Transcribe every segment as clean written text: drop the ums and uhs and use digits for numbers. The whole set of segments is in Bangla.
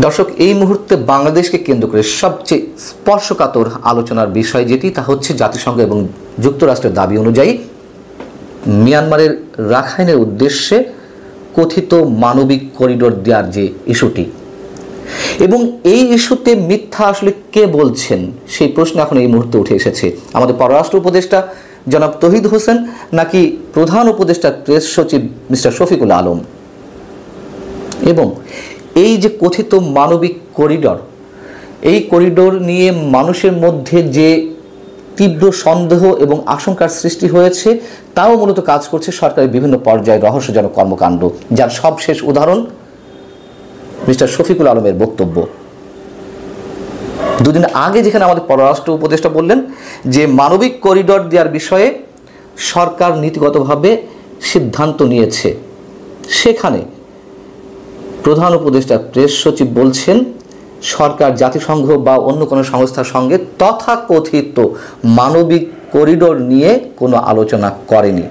দর্শক, এই মুহূর্তে বাংলাদেশকে কেন্দ্র করে সবচেয়ে স্পর্শকাতর আলোচনার বিষয় যেটি, তা হচ্ছে জাতিসংঘ এবং যুক্তরাষ্ট্রের দাবি অনুযায়ী মিয়ানমারের রাখাইনের উদ্দেশ্যে কথিত মানবিক করিডোর দেওয়ার যে ইস্যুটি, এবং এই ইস্যুতে মিথ্যা আসলে কে বলছেন সেই প্রশ্ন এখন এই মুহূর্তে উঠে এসেছে। আমাদের পররাষ্ট্র উপদেষ্টা জনাব তৌহিদ হোসেন, নাকি প্রধান উপদেষ্টা প্রেস সচিব মিস্টার শফিকুল আলম? এবং এই যে কথিত মানবিক করিডোর, এই করিডোর নিয়ে মানুষের মধ্যে যে তীব্র সন্দেহ এবং আশঙ্কার সৃষ্টি হয়েছে, তাও মূলত কাজ করছে সরকারের বিভিন্ন পর্যায়ে রহস্যজনক কর্মকাণ্ড, যার সবশেষ উদাহরণ মিস্টার শফিকুল আলমের বক্তব্য। দুদিন আগে যেখানে আমাদের পররাষ্ট্র উপদেষ্টা বললেন যে মানবিক করিডোর দেওয়ার বিষয়ে সরকার নীতিগতভাবে সিদ্ধান্ত নিয়েছে, সেখানে প্রধান উপদেষ্টা প্রেস সচিব বলছেন সরকার জাতিসংঘ বা অন্য কোনো সংস্থার সঙ্গে তথাকথিত মানবিক করিডোর নিয়ে কোনো আলোচনা করেনি।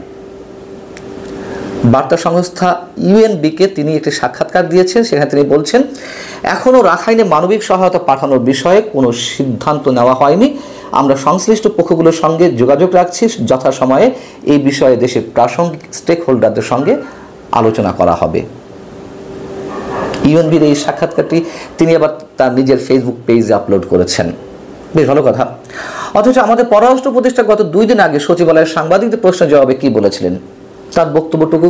বার্তা সংস্থা ইউএনবিকে তিনি একটি সাক্ষাৎকার দিয়েছেন, সেখানে তিনি বলছেন এখনও রাখাইনে মানবিক সহায়তা পাঠানোর বিষয়ে কোনো সিদ্ধান্ত নেওয়া হয়নি। আমরা সংশ্লিষ্ট পক্ষগুলোর সঙ্গে যোগাযোগ রাখছি, যথাসময়ে এই বিষয়ে দেশের প্রাসঙ্গিক স্টেক হোল্ডারদের সঙ্গে আলোচনা করা হবে। ইউএনবির এই সাক্ষাৎকারটি তিনি আবার তার নিজের ফেসবুক পেজে আপলোড করেছেন। বেশ ভালো কথা। অথচ আমাদের পররাষ্ট্র উপদেষ্টা গত 2 দিন আগে সচিবালয়ের সাংবাদিকদের প্রশ্নের জবাবে কি বলেছিলেন, তার বক্তব্যটুকু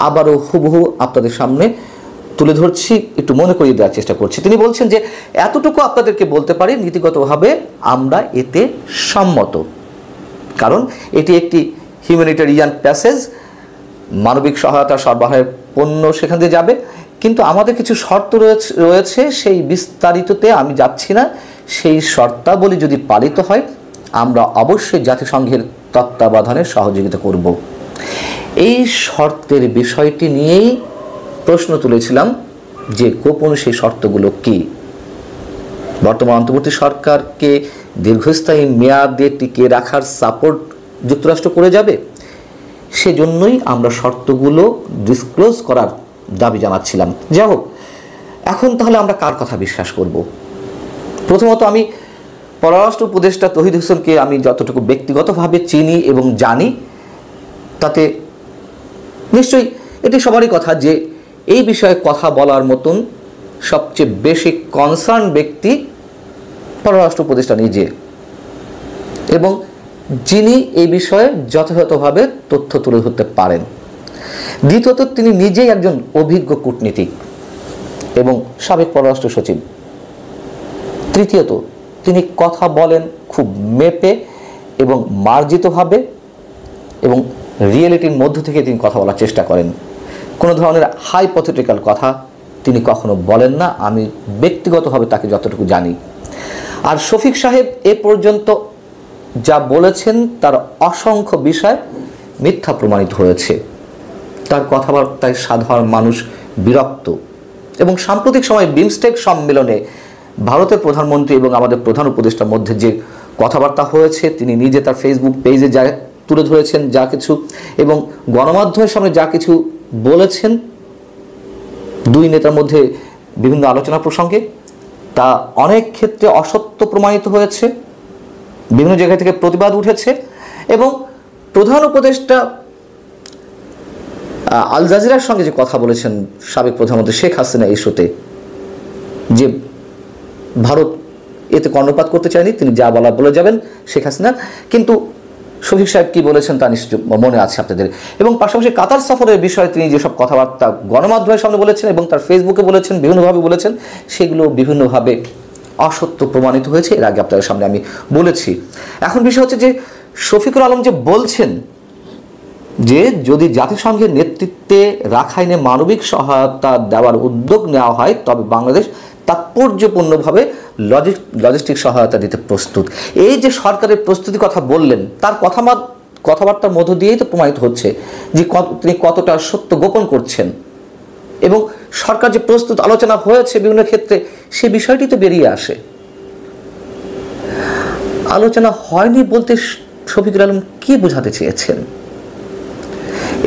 আবারও হুবহু আপনাদের সামনে তুলে ধরছি, একটু মনে করিয়ে দেওয়ার চেষ্টা করছি। তিনি বলছেন যে এতটুকু আপনাদেরকে বলতে পারি, নীতিগতভাবে আমরা এতে সম্মত, কারণ এটি একটি হিউম্যানিটেরিয়ান প্যাসেজ, মানবিক সহায়তা সরবরাহের পণ্য সেখান দিয়ে যাবে, কিন্তু আমাদের কিছু শর্ত রয়েছে, সেই বিস্তারিততে আমি যাচ্ছি না। সেই শর্তাবলী যদি পালিত হয়, আমরা অবশ্যই জাতিসংঘের তত্ত্বাবধানে সহযোগিতা করব। এই শর্তের বিষয়টি নিয়েই প্রশ্ন তুলেছিলাম যে গোপন সেই শর্তগুলো কি। বর্তমান অন্তর্বর্তী সরকারকে দীর্ঘস্থায়ী মেয়াদে টিকিয়ে রাখার সাপোর্ট যুক্তরাষ্ট্র করে যাবে, সেজন্যই আমরা শর্তগুলো ডিসক্লোজ করার দাবি জানাচ্ছিলাম। যাই হোক, এখন তাহলে আমরা কার কথা বিশ্বাস করব? প্রথমত, আমি পররাষ্ট্র উপদেষ্টা তৌহিদ হোসেনকে আমি যতটুকু ব্যক্তিগতভাবে চিনি এবং জানি, তাতে নিশ্চয়ই এটি সবারই কথা যে এই বিষয়ে কথা বলার মতন সবচেয়ে বেশি কনসার্ন ব্যক্তি পররাষ্ট্র উপদেষ্টা নিজে, এবং যিনি এই বিষয়ে যথাযথভাবে তথ্য তুলে ধরতে পারেন। দ্বিতীয়ত, তিনি নিজেই একজন অভিজ্ঞ কূটনীতিক এবং সাবেক পররাষ্ট্র সচিব। তৃতীয়ত, তিনি কথা বলেন খুব মেপে এবং মার্জিতভাবে, এবং রিয়েলিটির মধ্য থেকে তিনি কথা বলার চেষ্টা করেন। কোনো ধরনের হাইপোথেটিক্যাল কথা তিনি কখনো বলেন না, আমি ব্যক্তিগতভাবে তাকে যতটুকু জানি। আর শফিক সাহেব এ পর্যন্ত যা বলেছেন তার অসংখ্য বিষয় মিথ্যা প্রমাণিত হয়েছে। তার কথাবার্তায় সাধারণ মানুষ বিরক্ত, এবং সাম্প্রতিক সময়ে বিমস্টেক সম্মেলনে ভারতের প্রধানমন্ত্রী এবং আমাদের প্রধান উপদেষ্টার মধ্যে যে কথাবার্তা হয়েছে, তিনি নিজে তার ফেসবুক পেজে যা তুলে ধরেছেন যা কিছু, এবং গণমাধ্যমের সামনে যা কিছু বলেছেন দুই নেতার মধ্যে বিভিন্ন আলোচনা প্রসঙ্গে, তা অনেক ক্ষেত্রে অসত্য প্রমাণিত হয়েছে, বিভিন্ন জায়গা থেকে প্রতিবাদ উঠেছে। এবং প্রধান উপদেষ্টা আল জাজিরার সঙ্গে যে কথা বলেছেন সাবেক প্রধানমন্ত্রী শেখ হাসিনা ইস্যুতে, যে ভারত এতে কর্ণপাত করতে চায়নি, তিনি যা বলা বলে যাবেন শেখ হাসিনা, কিন্তু শফিক সাহেব কি বলেছেন তা নিশ্চয় মনে আছে আপনাদের। এবং পাশাপাশি কাতার সফরের বিষয়ে তিনি যেসব কথাবার্তা গণমাধ্যমের সামনে বলেছেন এবং তার ফেসবুকে বলেছেন, বিভিন্নভাবে বলেছেন, সেগুলো বিভিন্নভাবে অসত্য প্রমাণিত হয়েছে। এর আগে আপনাদের সামনে আমি বলেছি। এখন বিষয় হচ্ছে যে শফিকুল আলম যে বলছেন যে যদি জাতিসংঘের নেতৃত্বে রাখাইনে মানবিক সহায়তা দেওয়ার উদ্যোগ নেওয়া হয়, তবে বাংলাদেশ তাৎপর্যপূর্ণভাবে লজিস্টিক সহায়তা দিতে প্রস্তুত। এই যে সরকারের প্রস্তুতির কথা বললেন, তার কথাবার্তার মধ্য দিয়েই তো প্রমাণিত হচ্ছে যে তিনি কতটা সত্য গোপন করছেন, এবং সরকার যে প্রস্তুত আলোচনা হয়েছে বিভিন্ন ক্ষেত্রে, সে বিষয়টি তো বেরিয়ে আসে। আলোচনা হয়নি বলতে শফিকুল আলম কি বোঝাতে চেয়েছেন?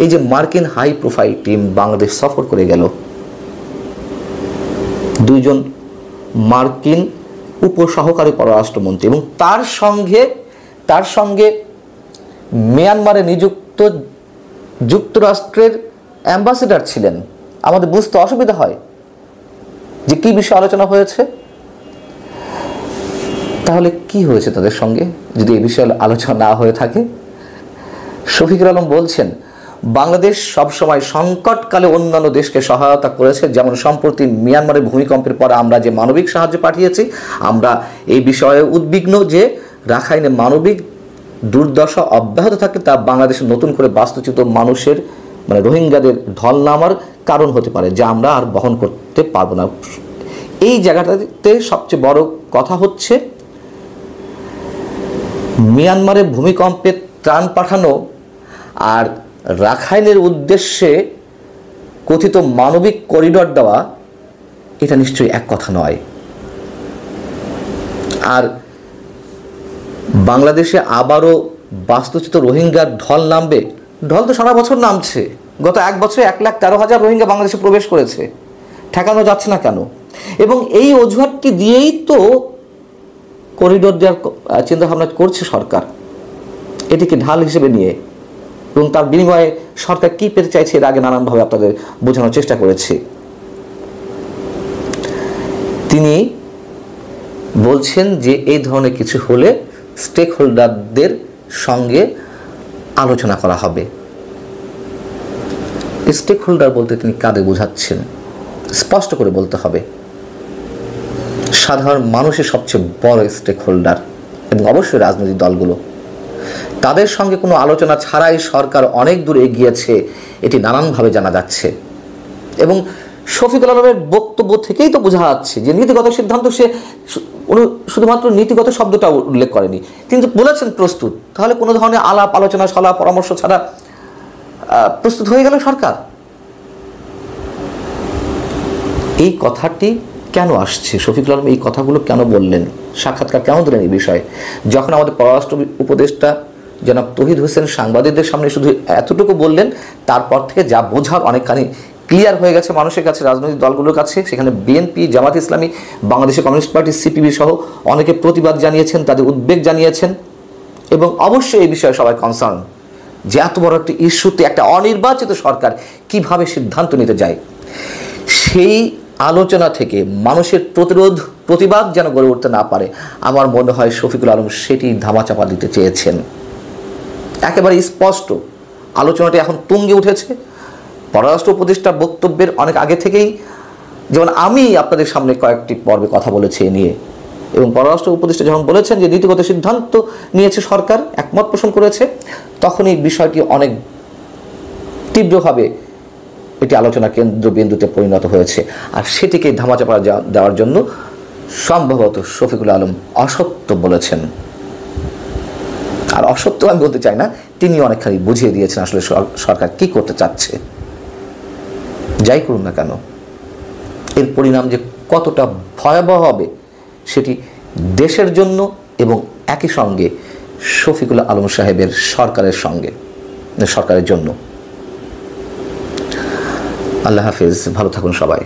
এই যে মার্কিন হাই প্রোফাইল টিম বাংলাদেশ সফর করে গেল, 2 জন মার্কিন উপসহকারী পররাষ্ট্রমন্ত্রী এবং তার সঙ্গে মিয়ানমারে নিযুক্ত যুক্তরাষ্ট্রের অ্যাম্বাসেডর ছিলেন। আমাদের বুঝতে অসুবিধা হয় যে কি বিষয়ে আলোচনা হয়েছে। তাহলে কি হয়েছে তাদের সঙ্গে যদি এই বিষয়ে আলোচনা না হয়ে থাকে? শফিকুল আলম বলছেন, বাংলাদেশ সবসময় সংকটকালে অন্যান্য দেশকে সহায়তা করেছে, যেমন সম্প্রতি মিয়ানমারের ভূমিকম্পের পর আমরা যে মানবিক সাহায্য পাঠিয়েছি। আমরা এই বিষয়ে উদ্বিগ্ন যে রাখাইনে মানবিক দুর্দশা অব্যাহত থাকলে তা বাংলাদেশে নতুন করে বাস্তুচ্যুত মানুষের রোহিঙ্গাদের ঢল নামার কারণ হতে পারে, যা আমরা আর বহন করতে পারবো না। এই জায়গাটাতে সবচেয়ে বড় কথা হচ্ছে মিয়ানমারের ভূমিকম্পে ত্রাণ পাঠানো আর রাখাইনের উদ্দেশ্যে কথিত মানবিক করিডর দেওয়া, এটা নিশ্চয়ই এক কথা নয়। আর বাংলাদেশে আবারও বাস্তুচ্যুত রোহিঙ্গার ঢল নামবে। ঢল তো সারা বছর নামছে। গত এক বছরে 1,13,000 রোহিঙ্গা বাংলাদেশে প্রবেশ করেছে। ঠেকানো যাচ্ছে না কেন? এবং এই অজুহাতটি দিয়েই তো করিডোর দেওয়ার চিন্তাভাবনা করছে সরকার, এটিকে ঢাল হিসেবে নিয়ে। এবং তার বিনিময়ে সরকার কি পেতে চাইছে এর আগে নানানভাবে আপনাদের বোঝানোর চেষ্টা করেছি। তিনি বলছেন যে এই ধরনের কিছু হলে স্টেক হোল্ডারদের সঙ্গে আলোচনা করা হবে। স্টেক হোল্ডার বলতে তিনি কাদের বোঝাচ্ছেন স্পষ্ট করে বলতে হবে। সাধারণ মানুষের সবচেয়ে বড় স্টেক হোল্ডার এবং অবশ্যই রাজনৈতিক দলগুলো। তাদের সঙ্গে কোনো আলোচনা ছাড়াই সরকার অনেক দূর এগিয়েছে, এটি নানানভাবে জানা যাচ্ছে। এবং শফিকুল আলমের বক্তব্য থেকেই তো বোঝা যাচ্ছে যে নীতিগত সিদ্ধান্ত সে শুধুমাত্র নীতিগত শব্দটা উল্লেখ করেনি, তিনি তো বলেছেন প্রস্তুত। তাহলে কোনো ধরনের আলাপ আলোচনা সলা পরামর্শ ছাড়া প্রস্তুত হয়ে গেল সরকার। এই কথাটি কেন আসছে? শফিকুল আলম এই কথাগুলো কেন বললেন? সাক্ষাৎকার কেন দিলেন এই বিষয়ে? যখন আমাদের পররাষ্ট্র উপদেষ্টা জনাব তৌহিদ হোসেন সাংবাদিকদের সামনে শুধু এতটুকু বললেন, তারপর থেকে যা বোঝার অনেকখানি ক্লিয়ার হয়ে গেছে মানুষের কাছে, রাজনৈতিক দলগুলোর কাছে। সেখানে বিএনপি, জামাত ইসলামী, বাংলাদেশের কমিউনিস্ট পার্টি, সিপিবি সহ অনেকে প্রতিবাদ জানিয়েছেন, তাদের উদ্বেগ জানিয়েছেন। এবং অবশ্যই এই বিষয়ে সবাই কনসার্ন যে এত বড় একটি ইস্যুতে একটা অনির্বাচিত সরকার কিভাবে সিদ্ধান্ত নিতে যায়। সেই আলোচনা থেকে মানুষের প্রতিবাদ যেন গড়ে উঠতে না পারে, আমার মনে হয় শফিকুল আলম সেটি ধামাচাপা দিতে চেয়েছেন। একেবারে স্পষ্ট আলোচনাটি এখন তুঙ্গে উঠেছে। পররাষ্ট্র উপদেষ্টার বক্তব্যের অনেক আগে থেকেই, যেমন আমি আপনাদের সামনে কয়েকটি পর্বে কথা বলেছি এ নিয়ে, এবং পররাষ্ট্র উপদেষ্টা যখন বলেছেন যে নীতিগত সিদ্ধান্ত নিয়েছে সরকার, একমত পোষণ করেছে, তখনই বিষয়টি অনেক তীব্রভাবে এটি আলোচনা কেন্দ্রবিন্দুতে পরিণত হয়েছে। আর সেটিকে ধামাচাপা দেওয়ার জন্য সম্ভবত শফিকুল আলম অসত্য বলেছেন। আর অসত্য আমি বলতে চাই না, তিনি অনেকখানি বুঝিয়ে দিয়েছেন আসলে সরকার কি করতে চাচ্ছে। যাই করুন না কেন, এর পরিণাম যে কতটা ভয়াবহ হবে সেটি দেশের জন্য এবং একই সঙ্গে শফিকুল আলম সাহেবের সরকারের জন্য। আল্লাহ হাফেজ, ভালো থাকুন সবাই।